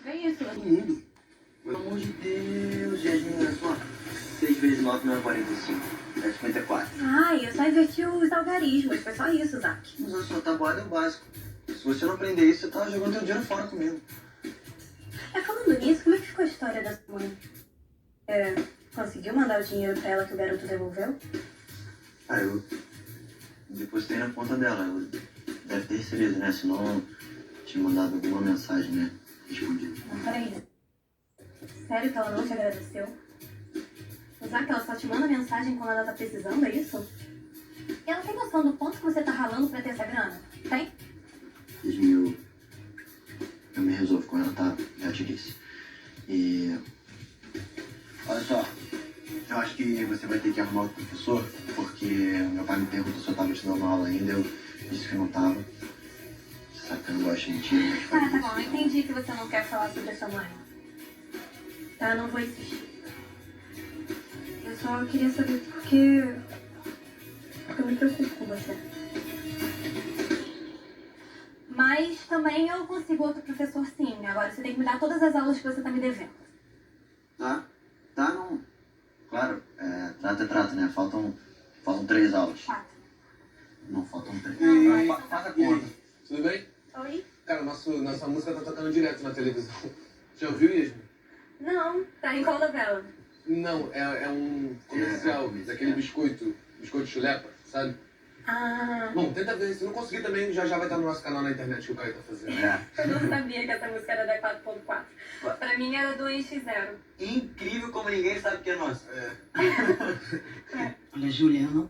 É isso. Todo mundo. Pelo amor de Deus, Yasmin, olha só. 6 vezes 9 não é 45. É 54. Ai, eu só inverti os algarismos. Foi só isso, Zac. Mas a sua tabuada é o básico. Se você não aprender isso, você tá jogando teu dinheiro fora comigo. Falando nisso, como é que ficou a história da sua mãe? Conseguiu mandar o dinheiro pra ela que o garoto devolveu? Ah, eu depositei na conta dela. Ela deve ter recebido, né? Senão tinha mandado alguma mensagem, né? Respondida. Não, peraí. Sério que ela não te agradeceu? Zac, ela só te manda mensagem quando ela tá precisando, é isso? E ela tem noção do quanto que você tá ralando pra ter essa grana? Tem? Yasmin, eu me resolvo com ela, tá? Já te disse. E... olha só, eu acho que você vai ter que arrumar outro professor, porque meu pai me perguntou se eu tava te dando aula ainda, eu disse que não tava. Você sabe que eu não gosto de mentira, mas Tá faz bom, isso. eu entendi que você não quer falar sobre a sua mãe. Tá, eu não vou insistir. Eu só queria saber porque eu me preocupo com você. Mas também eu consigo outro professor sim. Agora você tem que me dar todas as aulas que você tá me devendo. Tá? Tá, não. Claro, trata é trata, né? Faltam 3 aulas. 4. Não, faltam 3. Faz a conta. Tudo bem? Oi? Cara, nossa música tá tocando direto na televisão. Já ouviu, Yasmin? Não, tá em qual novela? Não, é um comercial daquele biscoito chulepa, sabe? Ah, Bom, tenta ver. Se não conseguir também, já vai estar no nosso canal na internet que o Caio tá fazendo. eu não sabia que essa música era da 4.4. Pra mim era do NX0. Incrível como ninguém sabe que é nosso. É. Olha, Juliana, não